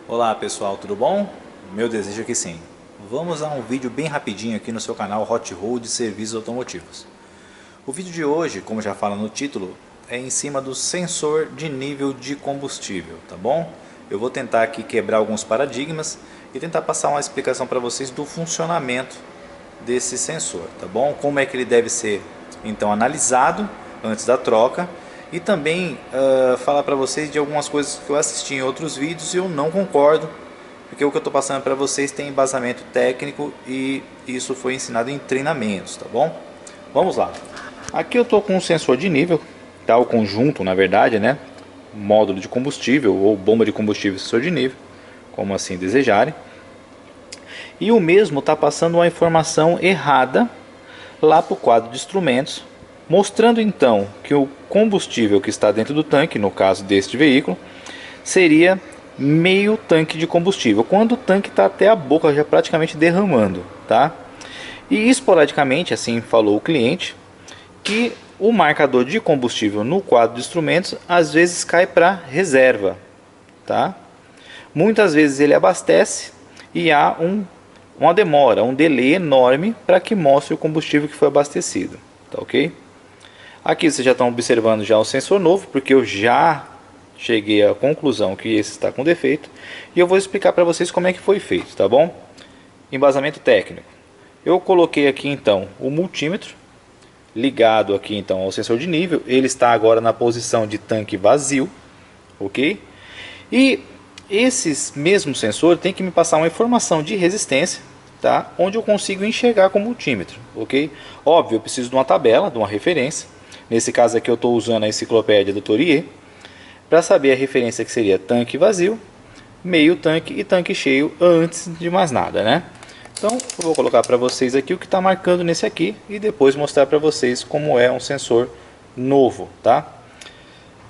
Olá pessoal, tudo bom? Meu desejo é que sim. Vamos a um vídeo bem rapidinho aqui no seu canal Hot Road Serviços Automotivos. O vídeo de hoje, como já fala no título, é em cima do sensor de nível de combustível, tá bom? Eu vou tentar aqui quebrar alguns paradigmas e tentar passar uma explicação para vocês do funcionamento desse sensor, tá bom? Como é que ele deve ser então analisado antes da troca e também falar para vocês de algumas coisas que eu assisti em outros vídeos e eu não concordo, porque o que eu estou passando para vocês tem embasamento técnico e isso foi ensinado em treinamentos, tá bom? Vamos lá. Aqui eu estou com um sensor de nível, tá? O conjunto, na verdade, né? Módulo de combustível ou bomba de combustível sensor de nível, como assim desejarem. E o mesmo está passando uma informação errada lá para o quadro de instrumentos, mostrando então que o combustível que está dentro do tanque, no caso deste veículo, seria meio tanque de combustível, quando o tanque está até a boca já praticamente derramando, tá? E esporadicamente, assim falou o cliente, que o marcador de combustível no quadro de instrumentos às vezes cai para reserva, tá? Muitas vezes ele abastece e há uma demora, um delay enorme para que mostre o combustível que foi abastecido, tá ok? Aqui vocês já estão observando já o sensor novo, porque eu já cheguei à conclusão que esse está com defeito e eu vou explicar para vocês como é que foi feito, tá bom? Embasamento técnico. Eu coloquei aqui então o multímetro ligado aqui então ao sensor de nível, ele está agora na posição de tanque vazio, ok? E esses mesmos sensores tem que me passar uma informação de resistência, tá? Onde eu consigo enxergar com o multímetro, ok? Óbvio, eu preciso de uma tabela, de uma referência. Nesse caso aqui eu estou usando a enciclopédia do Tourier, para saber a referência que seria tanque vazio, meio tanque e tanque cheio antes de mais nada, né? Então eu vou colocar para vocês aqui o que está marcando nesse aqui e depois mostrar para vocês como é um sensor novo, tá?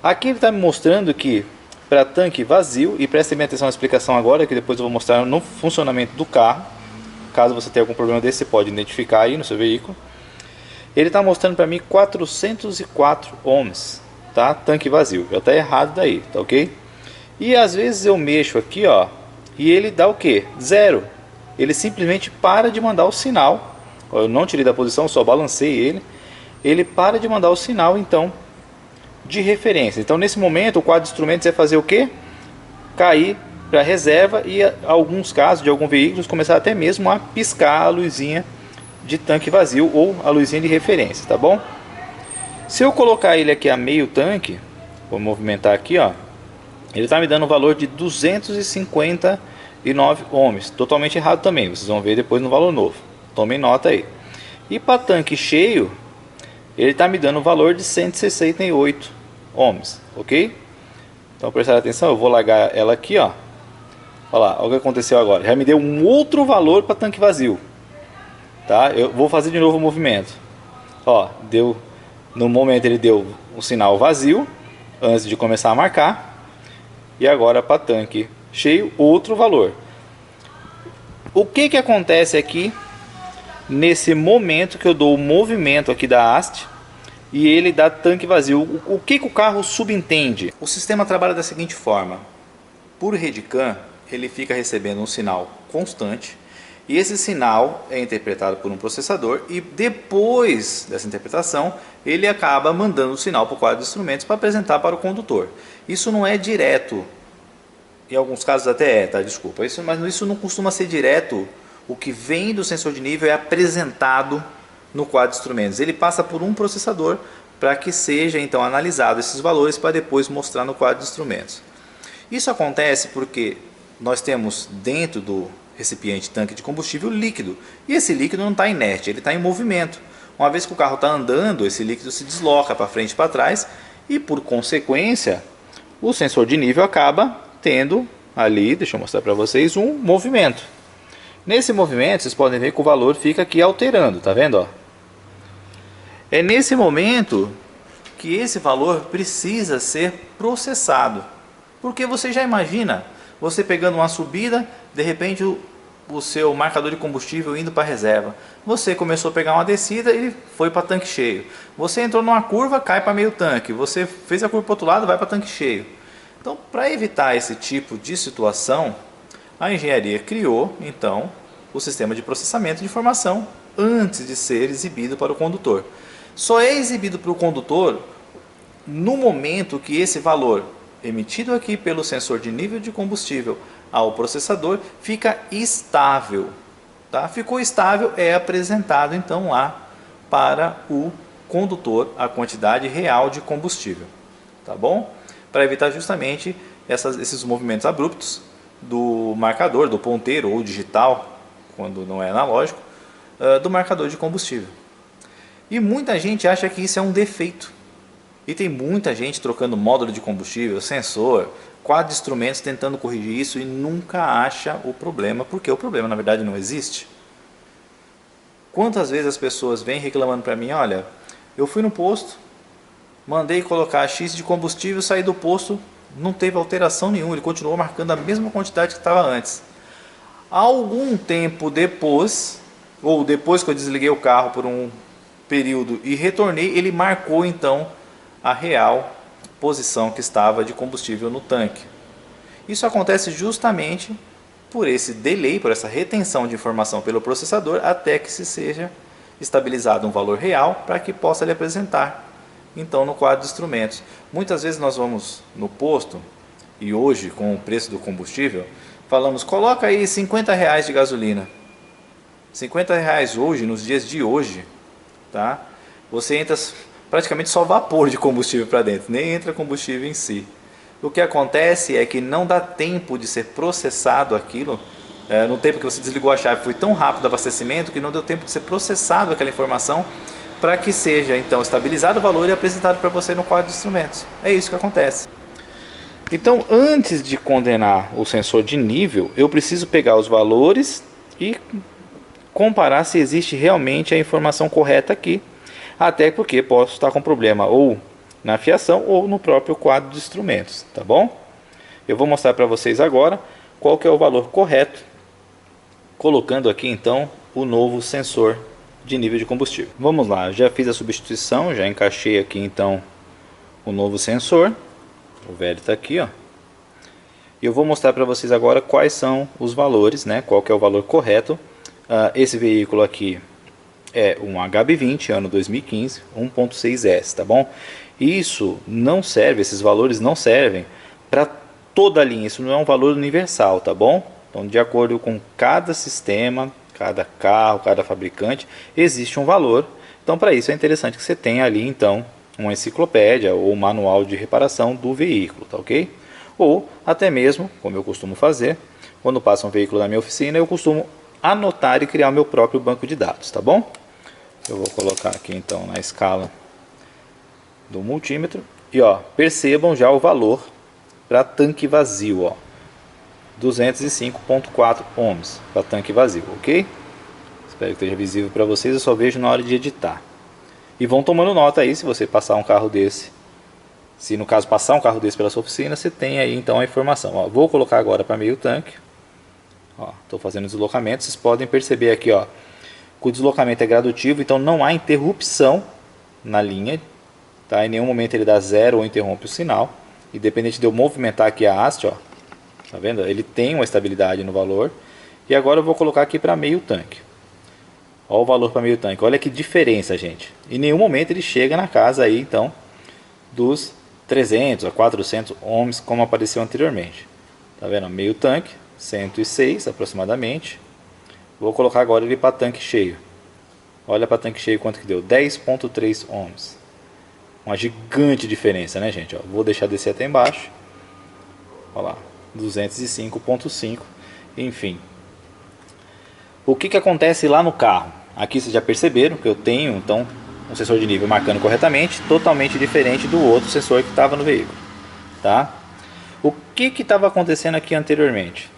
Aqui ele está me mostrando que para tanque vazio, e prestem bem atenção na explicação agora, que depois eu vou mostrar no funcionamento do carro, caso você tenha algum problema desse, você pode identificar aí no seu veículo. Ele está mostrando para mim 404 ohms, tá? Tanque vazio, já está errado daí, tá ok? E às vezes eu mexo aqui, ó, e ele dá o que? Zero. Ele simplesmente para de mandar o sinal. Eu não tirei da posição, só balancei ele. Ele para de mandar o sinal, então, de referência. Então nesse momento o quadro de instrumentos vai fazer o que? Cair para reserva e alguns casos de alguns veículos começar até mesmo a piscar a luzinha de tanque vazio ou a luzinha de referência, tá bom? Se eu colocar ele aqui a meio tanque, vou movimentar aqui, ó, ele está me dando um valor de 259 ohms, totalmente errado também, vocês vão ver depois no valor novo, tomem nota aí. E para tanque cheio, ele está me dando um valor de 168 ohms, ok? Então prestar atenção, eu vou largar ela aqui, ó. Olha lá, olha o que aconteceu agora, já me deu um outro valor para tanque vazio. Tá? Eu vou fazer de novo o movimento. Ó, deu, no momento ele deu um sinal vazio antes de começar a marcar. E agora para tanque cheio, outro valor. O que que acontece aqui nesse momento que eu dou o movimento aqui da haste e ele dá tanque vazio? O que que o carro subentende? O sistema trabalha da seguinte forma: por Redcam, ele fica recebendo um sinal constante. E esse sinal é interpretado por um processador e depois dessa interpretação ele acaba mandando o sinal para o quadro de instrumentos para apresentar para o condutor. Isso não é direto, em alguns casos até é, tá? Desculpa, mas isso não costuma ser direto. O que vem do sensor de nível é apresentado no quadro de instrumentos. Ele passa por um processador para que seja então analisado esses valores para depois mostrar no quadro de instrumentos. Isso acontece porque nós temos dentro do recipiente tanque de combustível líquido, e esse líquido não está inerte, ele está em movimento. Uma vez que o carro está andando, esse líquido se desloca para frente e para trás e por consequência o sensor de nível acaba tendo ali, deixa eu mostrar para vocês, um movimento. Nesse movimento vocês podem ver que o valor fica aqui alterando, tá vendo, ó? É nesse momento que esse valor precisa ser processado, porque você já imagina você pegando uma subida, de repente o seu marcador de combustível indo para a reserva. Você começou a pegar uma descida e foi para tanque cheio. Você entrou numa curva, cai para meio tanque. Você fez a curva para o outro lado, vai para tanque cheio. Então, para evitar esse tipo de situação, a engenharia criou, então, o sistema de processamento de informação antes de ser exibido para o condutor. Só é exibido para o condutor no momento que esse valor emitido aqui pelo sensor de nível de combustível ao processador fica estável. Tá? Ficou estável, é apresentado então lá para o condutor a quantidade real de combustível. Tá bom? Para evitar justamente esses movimentos abruptos do marcador, do ponteiro ou digital, quando não é analógico, do marcador de combustível. E muita gente acha que isso é um defeito. E tem muita gente trocando módulo de combustível, sensor, quadro de instrumentos tentando corrigir isso e nunca acha o problema, porque o problema na verdade não existe. Quantas vezes as pessoas vêm reclamando para mim, olha, eu fui no posto, mandei colocar X de combustível, saí do posto, não teve alteração nenhuma, ele continuou marcando a mesma quantidade que estava antes. Algum tempo depois, ou depois que eu desliguei o carro por um período e retornei, ele marcou então a real posição que estava de combustível no tanque. Isso acontece justamente por esse delay, por essa retenção de informação pelo processador até que se seja estabilizado um valor real para que possa lhe apresentar então no quadro de instrumentos. Muitas vezes nós vamos no posto e hoje com o preço do combustível falamos, coloca aí R$50 de gasolina. R$50 hoje, nos dias de hoje, tá? Você entra praticamente só vapor de combustível para dentro, nem entra combustível em si. O que acontece é que não dá tempo de ser processado aquilo, no tempo que você desligou a chave, foi tão rápido o abastecimento que não deu tempo de ser processado aquela informação para que seja então estabilizado o valor e apresentado para você no quadro de instrumentos. É isso que acontece. Então, antes de condenar o sensor de nível, eu preciso pegar os valores e comparar se existe realmente a informação correta aqui. Até porque posso estar com problema ou na fiação ou no próprio quadro de instrumentos, tá bom? Eu vou mostrar para vocês agora qual que é o valor correto, colocando aqui então o novo sensor de nível de combustível. Vamos lá, já fiz a substituição, já encaixei aqui então o novo sensor, o velho está aqui, ó. E eu vou mostrar para vocês agora quais são os valores, né? Qual que é o valor correto. Esse veículo aqui é um HB20, ano 2015, 1.6S, tá bom? Isso não serve, esses valores não servem para toda a linha, isso não é um valor universal, tá bom? Então, de acordo com cada sistema, cada carro, cada fabricante, existe um valor. Então, para isso é interessante que você tenha ali, então, uma enciclopédia ou um manual de reparação do veículo, tá ok? Ou até mesmo, como eu costumo fazer, quando passa um veículo na minha oficina, eu costumo anotar e criar o meu próprio banco de dados, tá bom? Eu vou colocar aqui então na escala do multímetro e ó, percebam já o valor para tanque vazio, ó, 205.4 ohms para tanque vazio, ok? Espero que esteja visível para vocês, eu só vejo na hora de editar. E vão tomando nota aí, se você passar um carro desse, se no caso passar um carro desse pela sua oficina, você tem aí então a informação. Ó, vou colocar agora para meio tanque, estou fazendo deslocamento, vocês podem perceber aqui, ó, que o deslocamento é gradutivo, então não há interrupção na linha, tá? Em nenhum momento ele dá zero ou interrompe o sinal. Independente de eu movimentar aqui a haste, ó, tá vendo? Ele tem uma estabilidade no valor. E agora eu vou colocar aqui para meio tanque. Olha o valor para meio tanque. Olha que diferença, gente. Em nenhum momento ele chega na casa aí, então, dos 300 a 400 ohms, como apareceu anteriormente. Tá vendo? Meio tanque, 106 aproximadamente. Vou colocar agora ele para tanque cheio. Olha para tanque cheio quanto que deu, 10.3 ohms. Uma gigante diferença, né, gente? Ó, vou deixar descer até embaixo. Olha lá, 205.5. Enfim. O que acontece lá no carro? Aqui vocês já perceberam que eu tenho, então, um sensor de nível marcando corretamente, totalmente diferente do outro sensor que estava no veículo. Tá? O que estava acontecendo aqui anteriormente?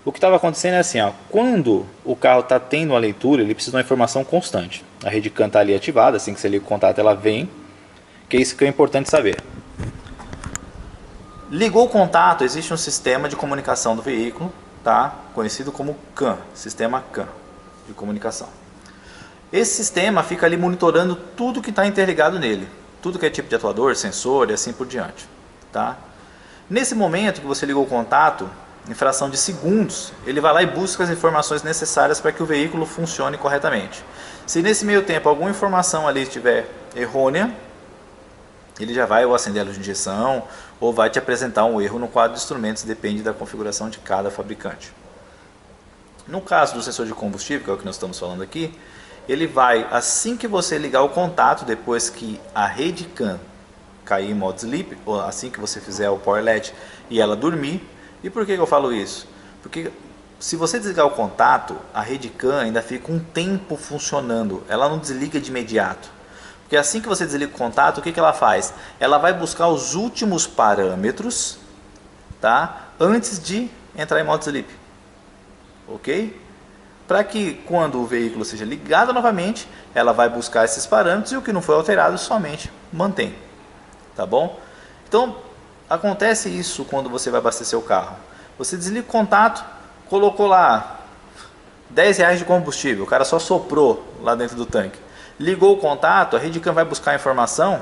O que estava acontecendo é assim, ó, quando o carro está tendo uma leitura, ele precisa de uma informação constante. A rede CAN está ali ativada, assim que você liga o contato ela vem, que é isso que é importante saber. Ligou o contato, existe um sistema de comunicação do veículo, tá? Conhecido como CAN, sistema CAN de comunicação. Esse sistema fica ali monitorando tudo que está interligado nele, tudo que é tipo de atuador, sensor e assim por diante, tá? Nesse momento que você ligou o contato, em fração de segundos, ele vai lá e busca as informações necessárias para que o veículo funcione corretamente. Se nesse meio tempo alguma informação ali estiver errônea, ele já vai ou acender a luz de injeção ou vai te apresentar um erro no quadro de instrumentos, depende da configuração de cada fabricante. No caso do sensor de combustível, que é o que nós estamos falando aqui, ele vai, assim que você ligar o contato, depois que a rede CAN cair em modo sleep, ou assim que você fizer o power LED e ela dormir. E por que eu falo isso? Porque se você desligar o contato, a rede CAN ainda fica um tempo funcionando, ela não desliga de imediato. Porque assim que você desliga o contato, o que ela faz? Ela vai buscar os últimos parâmetros, tá? Antes de entrar em modo sleep. Ok? Para que quando o veículo seja ligado novamente, ela vai buscar esses parâmetros e o que não foi alterado somente mantém. Tá bom? Então, acontece isso quando você vai abastecer o carro. Você desliga o contato, colocou lá R$10 de combustível, o cara só soprou lá dentro do tanque. Ligou o contato, a rede CAN vai buscar a informação,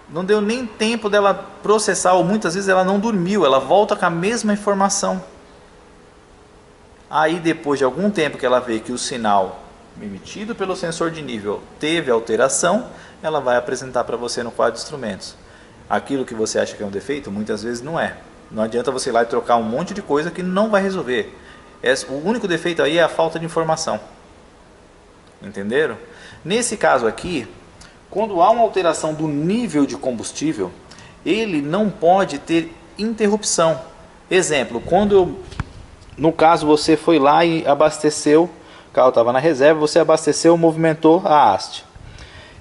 não deu nem tempo dela processar, ou muitas vezes ela não dormiu, ela volta com a mesma informação. Aí depois de algum tempo que ela vê que o sinal emitido pelo sensor de nível teve alteração, ela vai apresentar para você no quadro de instrumentos. Aquilo que você acha que é um defeito, muitas vezes não é. Não adianta você ir lá e trocar um monte de coisa que não vai resolver. O único defeito aí é a falta de informação. Entenderam? Nesse caso aqui, quando há uma alteração do nível de combustível, ele não pode ter interrupção. Exemplo, no caso você foi lá e abasteceu, o carro estava na reserva, você abasteceu, movimentou a haste.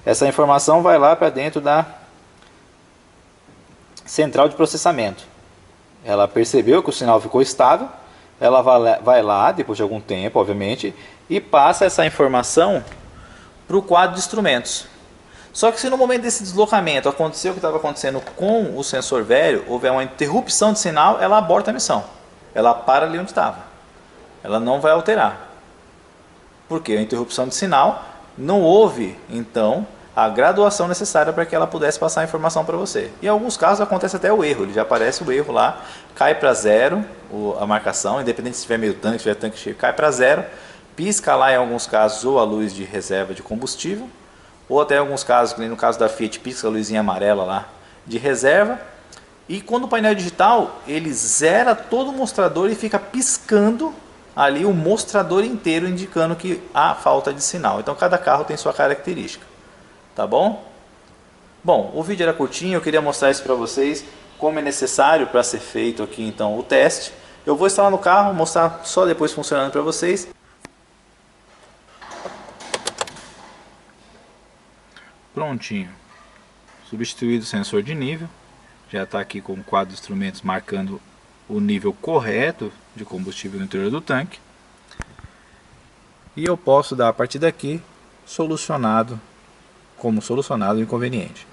Essa informação vai lá para dentro da central de processamento. Ela percebeu que o sinal ficou estável, ela vai lá, depois de algum tempo, obviamente, e passa essa informação para o quadro de instrumentos. Só que se no momento desse deslocamento aconteceu o que estava acontecendo com o sensor velho, houver uma interrupção de sinal, ela aborta a missão. Ela para ali onde estava. Ela não vai alterar. Porque a interrupção de sinal não houve, então, a graduação necessária para que ela pudesse passar a informação para você. Em alguns casos acontece até o erro, ele já aparece o erro lá, cai para zero a marcação, independente se tiver meio tanque, se tiver tanque cheio, cai para zero, pisca lá em alguns casos ou a luz de reserva de combustível, ou até em alguns casos, no caso da Fiat, pisca a luzinha amarela lá de reserva, e quando o painel digital, ele zera todo o mostrador e fica piscando ali o mostrador inteiro, indicando que há falta de sinal. Então cada carro tem sua característica. Tá bom? Bom, o vídeo era curtinho, eu queria mostrar isso para vocês, como é necessário para ser feito aqui então o teste. Eu vou instalar no carro, mostrar só depois funcionando para vocês. Prontinho. Substituído o sensor de nível. Já está aqui com o quadro de instrumentos marcando o nível correto de combustível no interior do tanque. E eu posso dar a partir daqui como solucionado o inconveniente.